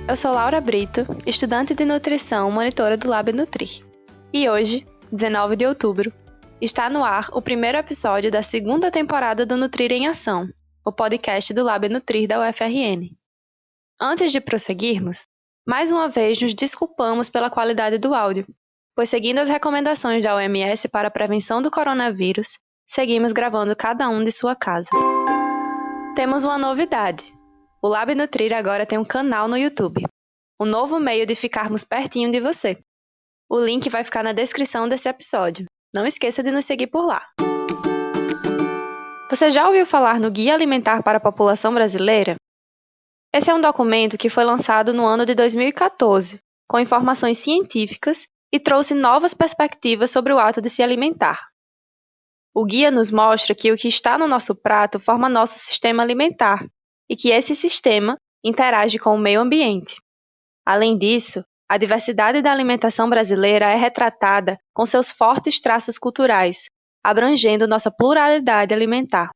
Eu sou Laura Brito, estudante de nutrição, monitora do Lab Nutrir. E hoje, 19 de outubro, está no ar o primeiro episódio da segunda temporada do Nutrir em Ação, o podcast do Lab Nutrir da UFRN. Antes de prosseguirmos, mais uma vez nos desculpamos pela qualidade do áudio, pois seguindo as recomendações da OMS para a prevenção do coronavírus, seguimos gravando cada um de sua casa. Temos uma novidade. O Lab Nutrir agora tem um canal no YouTube, um novo meio de ficarmos pertinho de você. O link vai ficar na descrição desse episódio. Não esqueça de nos seguir por lá. Você já ouviu falar no Guia Alimentar para a População Brasileira? Esse é um documento que foi lançado no ano de 2014, com informações científicas e trouxe novas perspectivas sobre o ato de se alimentar. O guia nos mostra que o que está no nosso prato forma nosso sistema alimentar e que esse sistema interage com o meio ambiente. Além disso, a diversidade da alimentação brasileira é retratada com seus fortes traços culturais, abrangendo nossa pluralidade alimentar.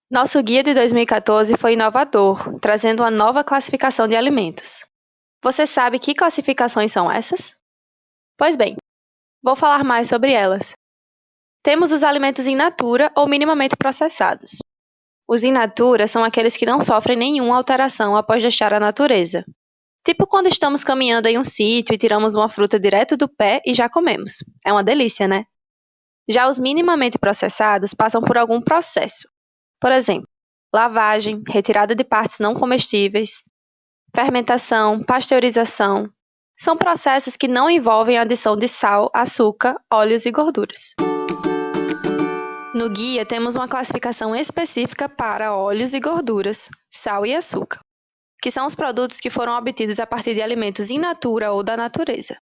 Nosso guia de 2014 foi inovador, trazendo uma nova classificação de alimentos. Você sabe que classificações são essas? Pois bem, vou falar mais sobre elas. Temos os alimentos in natura ou minimamente processados. Os in natura são aqueles que não sofrem nenhuma alteração após deixar a natureza. Tipo quando estamos caminhando em um sítio e tiramos uma fruta direto do pé e já comemos. É uma delícia, né? Já os minimamente processados passam por algum processo. Por exemplo, lavagem, retirada de partes não comestíveis, fermentação, pasteurização. São processos que não envolvem a adição de sal, açúcar, óleos e gorduras. No guia, temos uma classificação específica para óleos e gorduras, sal e açúcar, que são os produtos que foram obtidos a partir de alimentos in natura ou da natureza.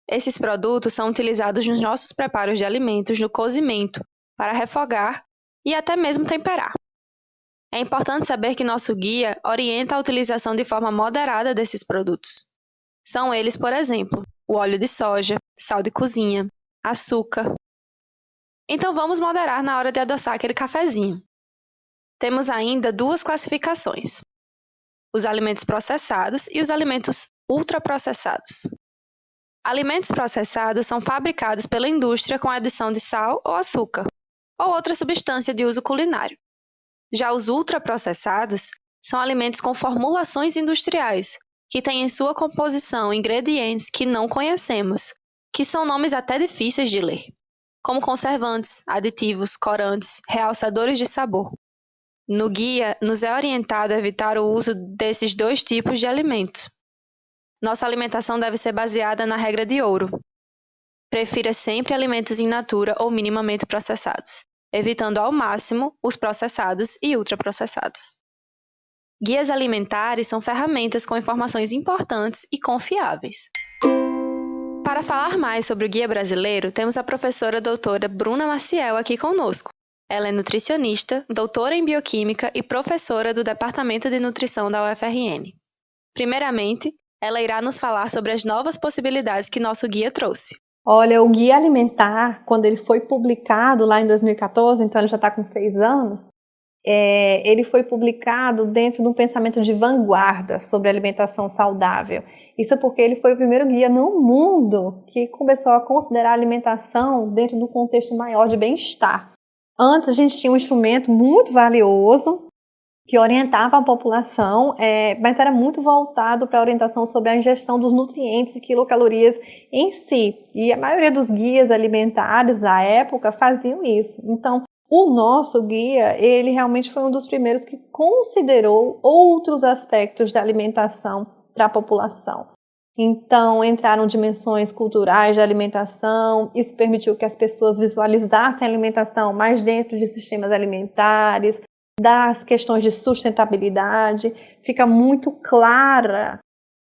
Esses produtos são utilizados nos nossos preparos de alimentos no cozimento, para refogar e até mesmo temperar. É importante saber que nosso guia orienta a utilização de forma moderada desses produtos. São eles, por exemplo, o óleo de soja, sal de cozinha, açúcar. Então vamos moderar na hora de adoçar aquele cafezinho. Temos ainda duas classificações: os alimentos processados e os alimentos ultraprocessados. Alimentos processados são fabricados pela indústria com a adição de sal ou açúcar, ou outra substância de uso culinário. Já os ultraprocessados são alimentos com formulações industriais, que têm em sua composição ingredientes que não conhecemos, que são nomes até difíceis de ler, como conservantes, aditivos, corantes, realçadores de sabor. No guia, nos é orientado a evitar o uso desses dois tipos de alimentos. Nossa alimentação deve ser baseada na regra de ouro. Prefira sempre alimentos in natura ou minimamente processados, evitando ao máximo os processados e ultraprocessados. Guias alimentares são ferramentas com informações importantes e confiáveis. Para falar mais sobre o guia brasileiro, temos a professora doutora Bruna Maciel aqui conosco. Ela é nutricionista, doutora em bioquímica e professora do Departamento de Nutrição da UFRN. Primeiramente, ela irá nos falar sobre as novas possibilidades que nosso guia trouxe. Olha, o Guia Alimentar, quando ele foi publicado lá em 2014, então ele já está com 6 anos, ele foi publicado dentro de um pensamento de vanguarda sobre alimentação saudável. Isso porque ele foi o primeiro guia no mundo que começou a considerar a alimentação dentro do contexto maior de bem-estar. Antes a gente tinha um instrumento muito valioso que orientava a população, mas era muito voltado para a orientação sobre a ingestão dos nutrientes e quilocalorias em si. E a maioria dos guias alimentares da época faziam isso. Então, o nosso guia, ele realmente foi um dos primeiros que considerou outros aspectos da alimentação para a população. Então, entraram dimensões culturais da alimentação, isso permitiu que as pessoas visualizassem a alimentação mais dentro de sistemas alimentares, das questões de sustentabilidade. Fica muito clara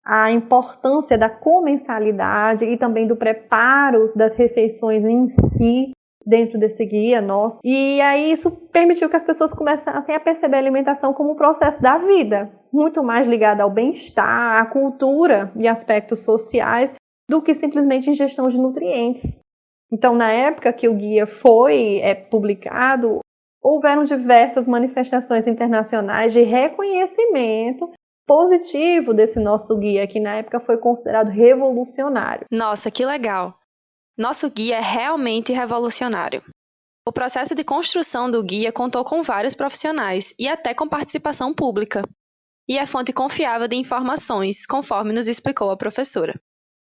a importância da comensalidade e também do preparo das refeições em si, dentro desse guia nosso. E aí isso permitiu que as pessoas começassem a perceber a alimentação como um processo da vida, muito mais ligado ao bem-estar, à cultura e aspectos sociais, do que simplesmente ingestão de nutrientes. Então, na época que o guia foi publicado, houveram diversas manifestações internacionais de reconhecimento positivo desse nosso guia, que na época foi considerado revolucionário. Nossa, que legal! Nosso guia é realmente revolucionário. O processo de construção do guia contou com vários profissionais e até com participação pública. E é fonte confiável de informações, conforme nos explicou a professora.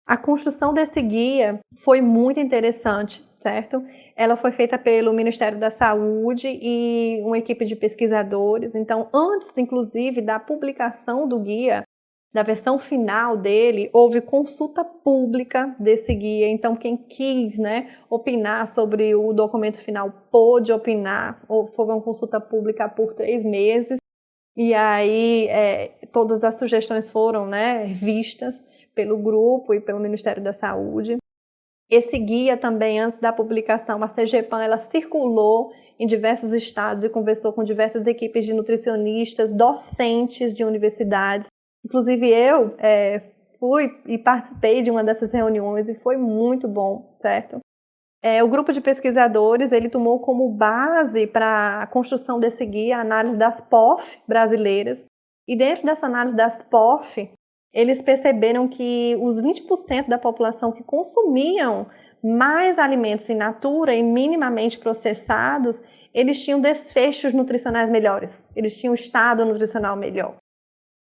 A construção desse guia foi muito interessante, certo? Ela foi feita pelo Ministério da Saúde e uma equipe de pesquisadores. Então, antes, inclusive, da publicação do guia, da versão final dele, houve consulta pública desse guia. Então, quem quis, opinar sobre o documento final pôde opinar. Foi uma consulta pública por 3 meses. E aí, todas as sugestões foram, vistas pelo grupo e pelo Ministério da Saúde. Esse guia também, antes da publicação, a CGPAN, ela circulou em diversos estados e conversou com diversas equipes de nutricionistas, docentes de universidades. Inclusive eu fui e participei de uma dessas reuniões e foi muito bom, certo? O grupo de pesquisadores, ele tomou como base para a construção desse guia a análise das POF brasileiras. E dentro dessa análise das POF, eles perceberam que os 20% da população que consumiam mais alimentos in natura e minimamente processados, eles tinham desfechos nutricionais melhores, eles tinham um estado nutricional melhor.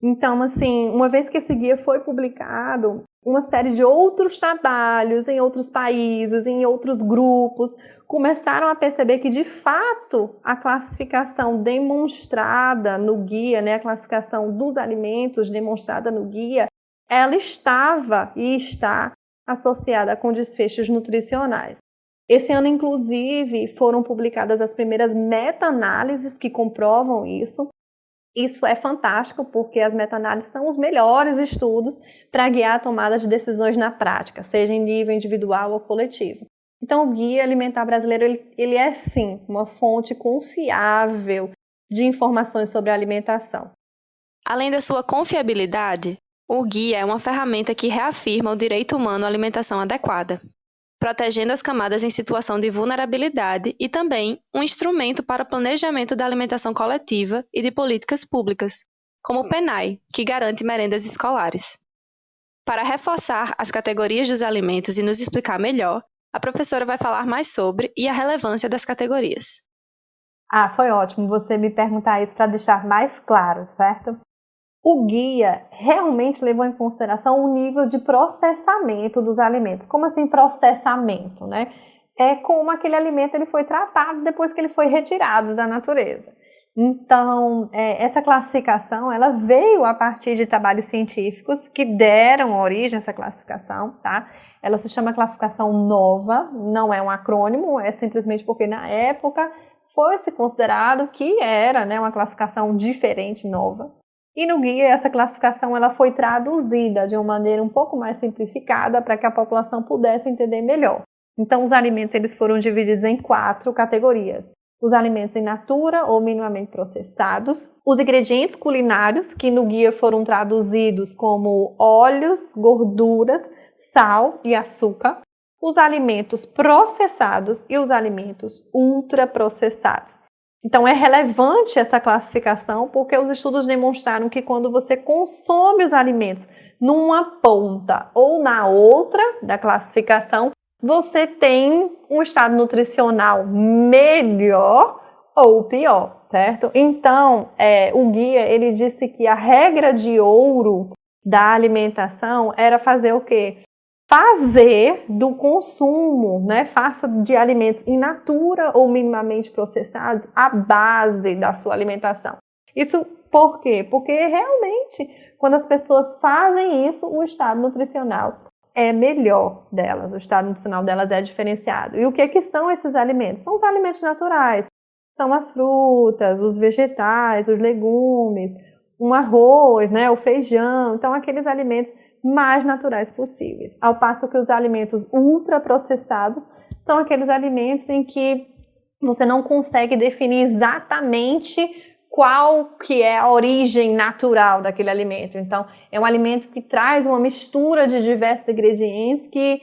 Então, assim, uma vez que esse guia foi publicado, uma série de outros trabalhos em outros países, em outros grupos, começaram a perceber que, de fato, a classificação demonstrada no guia, a classificação dos alimentos demonstrada no guia, ela estava e está associada com desfechos nutricionais. Esse ano, inclusive, foram publicadas as primeiras meta-análises que comprovam isso. Isso é fantástico, porque as meta-análises são os melhores estudos para guiar a tomada de decisões na prática, seja em nível individual ou coletivo. Então, o Guia Alimentar Brasileiro, ele é, sim, uma fonte confiável de informações sobre a alimentação. Além da sua confiabilidade, o guia é uma ferramenta que reafirma o direito humano à alimentação adequada, protegendo as camadas em situação de vulnerabilidade e também um instrumento para o planejamento da alimentação coletiva e de políticas públicas, como o PENAE, que garante merendas escolares. Para reforçar as categorias dos alimentos e nos explicar melhor, a professora vai falar mais sobre e a relevância das categorias. Foi ótimo você me perguntar isso para deixar mais claro, certo? O guia realmente levou em consideração o nível de processamento dos alimentos. Como assim processamento, É como aquele alimento ele foi tratado depois que ele foi retirado da natureza. Então, essa classificação ela veio a partir de trabalhos científicos que deram origem a essa classificação, tá? Ela se chama classificação nova, não é um acrônimo, é simplesmente porque na época foi-se considerado que era uma classificação diferente, nova. E no guia, essa classificação ela foi traduzida de uma maneira um pouco mais simplificada para que a população pudesse entender melhor. Então, os alimentos eles foram divididos em 4 categorias. Os alimentos in natura ou minimamente processados, os ingredientes culinários, que no guia foram traduzidos como óleos, gorduras, sal e açúcar, os alimentos processados e os alimentos ultraprocessados. Então, é relevante essa classificação porque os estudos demonstraram que quando você consome os alimentos numa ponta ou na outra da classificação, você tem um estado nutricional melhor ou pior, certo? Então, o guia ele disse que a regra de ouro da alimentação era fazer o quê? Fazer do consumo, faça de alimentos in natura ou minimamente processados a base da sua alimentação. Isso por quê? Porque realmente, quando as pessoas fazem isso, o estado nutricional é melhor delas, o estado nutricional delas é diferenciado. E o que são esses alimentos? São os alimentos naturais, são as frutas, os vegetais, os legumes, um arroz, o feijão, então aqueles alimentos mais naturais possíveis. Ao passo que os alimentos ultraprocessados são aqueles alimentos em que você não consegue definir exatamente qual que é a origem natural daquele alimento. Então, é um alimento que traz uma mistura de diversos ingredientes que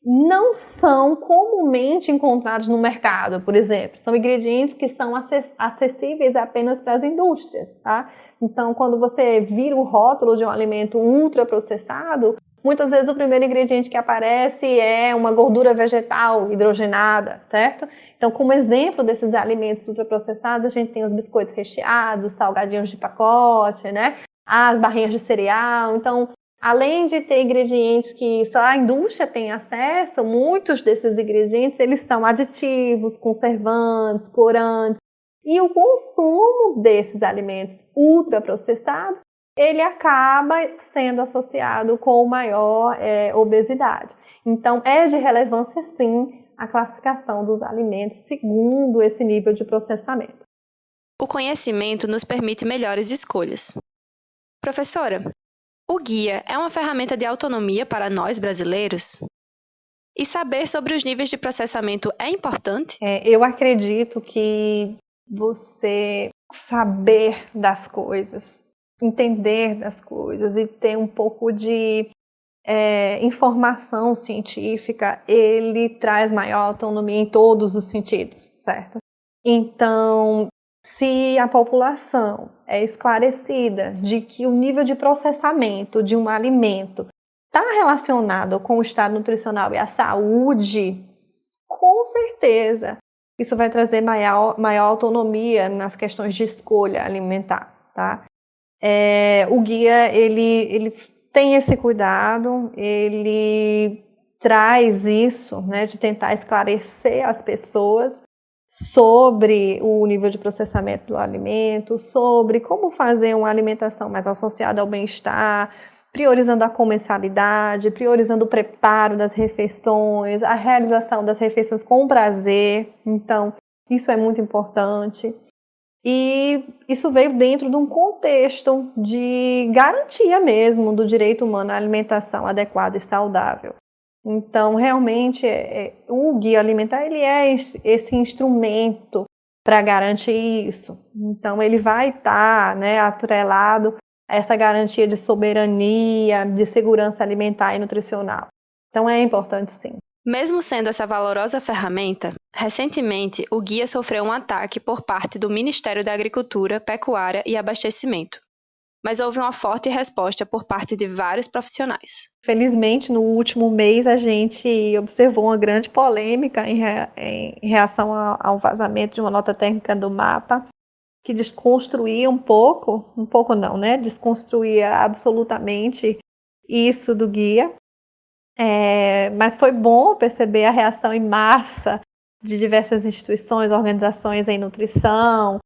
não são comumente encontrados no mercado, por exemplo. São ingredientes que são acessíveis apenas para as indústrias, tá? Então, quando você vira o rótulo de um alimento ultraprocessado, muitas vezes o primeiro ingrediente que aparece é uma gordura vegetal hidrogenada, certo? Então, como exemplo desses alimentos ultraprocessados, a gente tem os biscoitos recheados, os salgadinhos de pacote, né? As barrinhas de cereal. Então, além de ter ingredientes que só a indústria tem acesso, muitos desses ingredientes eles são aditivos, conservantes, corantes. E o consumo desses alimentos ultraprocessados, ele acaba sendo associado com maior obesidade. Então, é de relevância, sim, a classificação dos alimentos segundo esse nível de processamento. O conhecimento nos permite melhores escolhas. Professora, o guia é uma ferramenta de autonomia para nós brasileiros? E saber sobre os níveis de processamento é importante? Eu acredito que você saber das coisas, entender das coisas e ter um pouco de informação científica, ele traz maior autonomia em todos os sentidos, certo? Então, se a população é esclarecida de que o nível de processamento de um alimento está relacionado com o estado nutricional e a saúde, com certeza isso vai trazer maior autonomia nas questões de escolha alimentar, tá? O guia, ele tem esse cuidado, ele traz isso, né, de tentar esclarecer as pessoas sobre o nível de processamento do alimento, sobre como fazer uma alimentação mais associada ao bem-estar, priorizando a comensalidade, priorizando o preparo das refeições, a realização das refeições com prazer. Então, isso é muito importante. E isso veio dentro de um contexto de garantia mesmo do direito humano à alimentação adequada e saudável. Então, realmente, o guia alimentar ele é esse instrumento para garantir isso. Então, ele vai estar, né, atrelado a essa garantia de soberania, de segurança alimentar e nutricional. Então, é importante sim. Mesmo sendo essa valorosa ferramenta, recentemente o guia sofreu um ataque por parte do Ministério da Agricultura, Pecuária e Abastecimento. Mas houve uma forte resposta por parte de vários profissionais. Felizmente, no último mês, a gente observou uma grande polêmica em reação ao vazamento de uma nota técnica do MAPA, que desconstruía um pouco não, né? Desconstruía absolutamente isso do guia. Mas foi bom perceber a reação em massa de diversas instituições, organizações em nutrição,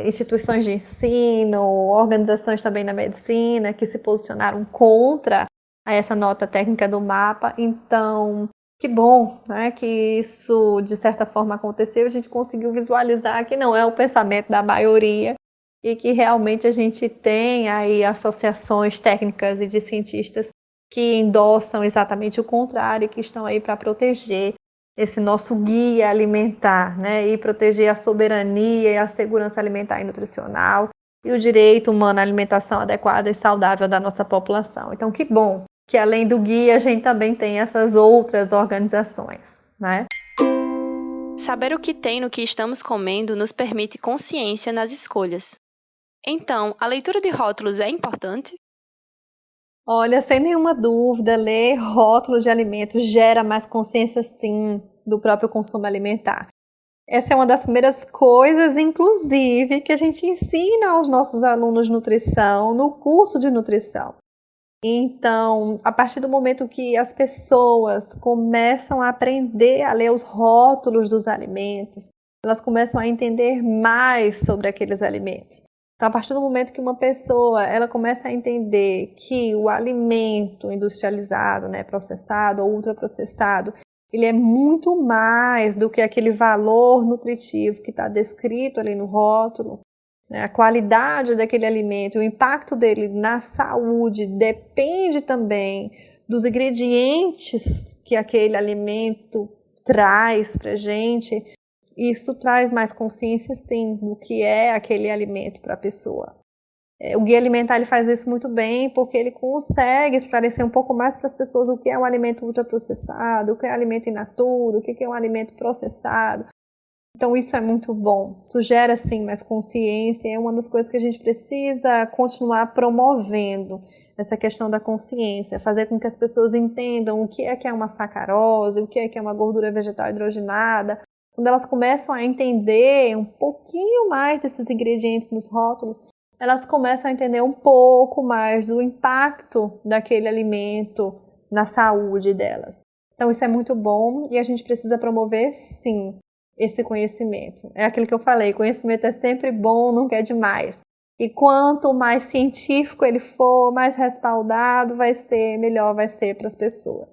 instituições de ensino, organizações também na medicina, que se posicionaram contra essa nota técnica do MAPA. Então, que bom, né, que isso de certa forma aconteceu, a gente conseguiu visualizar que não é o pensamento da maioria e que realmente a gente tem aí associações técnicas e de cientistas que endossam exatamente o contrário e que estão aí para proteger esse nosso guia alimentar, né, e proteger a soberania e a segurança alimentar e nutricional e o direito humano à alimentação adequada e saudável da nossa população. Então, que bom que além do guia a gente também tem essas outras organizações, né? Saber o que tem no que estamos comendo nos permite consciência nas escolhas. Então, a leitura de rótulos é importante? Olha, sem nenhuma dúvida, ler rótulos de alimentos gera mais consciência, sim, do próprio consumo alimentar. Essa é uma das primeiras coisas, inclusive, que a gente ensina aos nossos alunos de nutrição no curso de nutrição. Então, a partir do momento que as pessoas começam a aprender a ler os rótulos dos alimentos, elas começam a entender mais sobre aqueles alimentos. Então, a partir do momento que uma pessoa ela começa a entender que o alimento industrializado, né, processado ou ultraprocessado, ele é muito mais do que aquele valor nutritivo que está descrito ali no rótulo, né? A qualidade daquele alimento, o impacto dele na saúde depende também dos ingredientes que aquele alimento traz para a gente. Isso traz mais consciência, sim, do que é aquele alimento para a pessoa. O Guia Alimentar ele faz isso muito bem, porque ele consegue esclarecer um pouco mais para as pessoas o que é um alimento ultraprocessado, o que é um alimento in natura, o que é um alimento processado. Então isso é muito bom, isso gera sim mais consciência, é uma das coisas que a gente precisa continuar promovendo, essa questão da consciência, fazer com que as pessoas entendam o que é uma sacarose, o que é uma gordura vegetal hidrogenada. Quando elas começam a entender um pouquinho mais desses ingredientes nos rótulos, elas começam a entender um pouco mais do impacto daquele alimento na saúde delas. Então isso é muito bom e a gente precisa promover sim esse conhecimento. É aquilo que eu falei, conhecimento é sempre bom, nunca é demais. E quanto mais científico ele for, mais respaldado vai ser, melhor vai ser para as pessoas.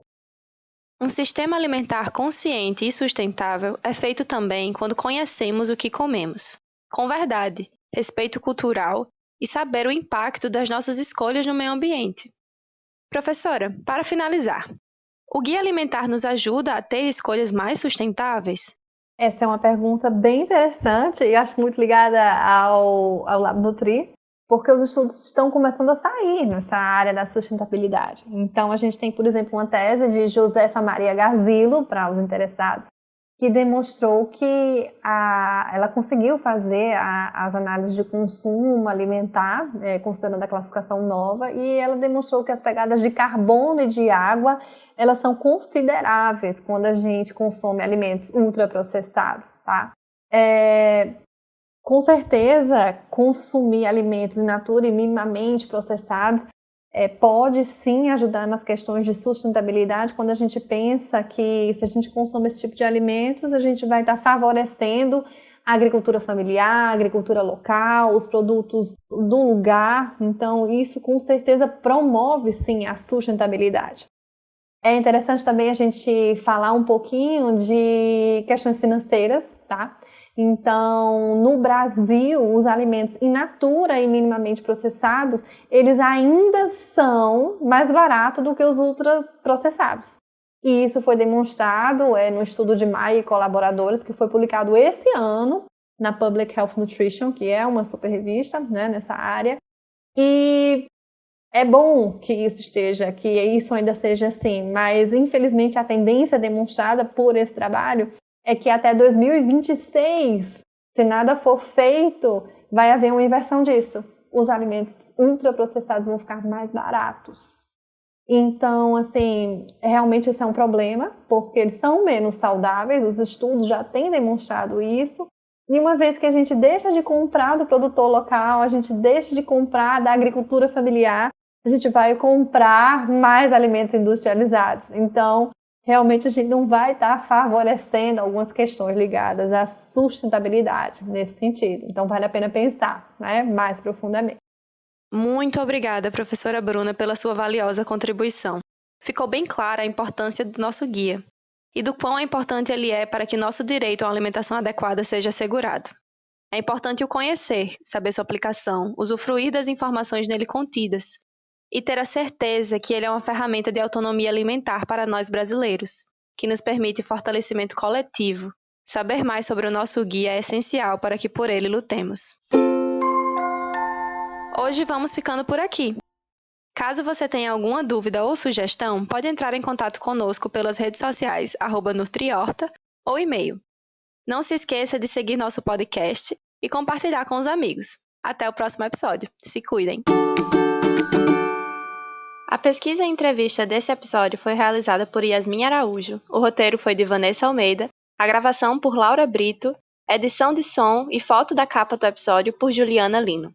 Um sistema alimentar consciente e sustentável é feito também quando conhecemos o que comemos, com verdade, respeito cultural e saber o impacto das nossas escolhas no meio ambiente. Professora, para finalizar, o Guia Alimentar nos ajuda a ter escolhas mais sustentáveis? Essa é uma pergunta bem interessante e acho muito ligada ao Lab Nutri, porque os estudos estão começando a sair nessa área da sustentabilidade. Então, a gente tem, por exemplo, uma tese de Josefa Maria Garzilo, para os interessados, que demonstrou que ela conseguiu fazer as análises de consumo alimentar, considerando a classificação nova, e ela demonstrou que as pegadas de carbono e de água, elas são consideráveis quando a gente consome alimentos ultraprocessados, tá? Com certeza, consumir alimentos in natura e minimamente processados pode sim ajudar nas questões de sustentabilidade, quando a gente pensa que se a gente consome esse tipo de alimentos, a gente vai estar favorecendo a agricultura familiar, a agricultura local, os produtos do lugar. Então, isso com certeza promove sim a sustentabilidade. É interessante também a gente falar um pouquinho de questões financeiras, tá? Então, no Brasil, os alimentos in natura e minimamente processados, eles ainda são mais baratos do que os ultraprocessados. E isso foi demonstrado no estudo de Maia e colaboradores, que foi publicado esse ano na Public Health Nutrition, que é uma super revista, né, nessa área. E é bom que isso ainda seja assim, mas infelizmente a tendência demonstrada por esse trabalho é que até 2026, se nada for feito, vai haver uma inversão disso. Os alimentos ultraprocessados vão ficar mais baratos. Então, assim, realmente esse é um problema, porque eles são menos saudáveis, os estudos já têm demonstrado isso. E uma vez que a gente deixa de comprar do produtor local, a gente deixa de comprar da agricultura familiar, a gente vai comprar mais alimentos industrializados. Então, realmente a gente não vai estar favorecendo algumas questões ligadas à sustentabilidade nesse sentido. Então, vale a pena pensar, né, mais profundamente. Muito obrigada, professora Bruna, pela sua valiosa contribuição. Ficou bem clara a importância do nosso guia e do quão importante ele é para que nosso direito a uma alimentação adequada seja assegurado. É importante o conhecer, saber sua aplicação, usufruir das informações nele contidas e ter a certeza que ele é uma ferramenta de autonomia alimentar para nós brasileiros, que nos permite fortalecimento coletivo. Saber mais sobre o nosso guia é essencial para que por ele lutemos. Hoje vamos ficando por aqui. Caso você tenha alguma dúvida ou sugestão, pode entrar em contato conosco pelas redes sociais @nutriorta ou e-mail. Não se esqueça de seguir nosso podcast e compartilhar com os amigos. Até o próximo episódio. Se cuidem! A pesquisa e entrevista desse episódio foi realizada por Yasmin Araújo, o roteiro foi de Vanessa Almeida, a gravação por Laura Brito, edição de som e foto da capa do episódio por Juliana Lino.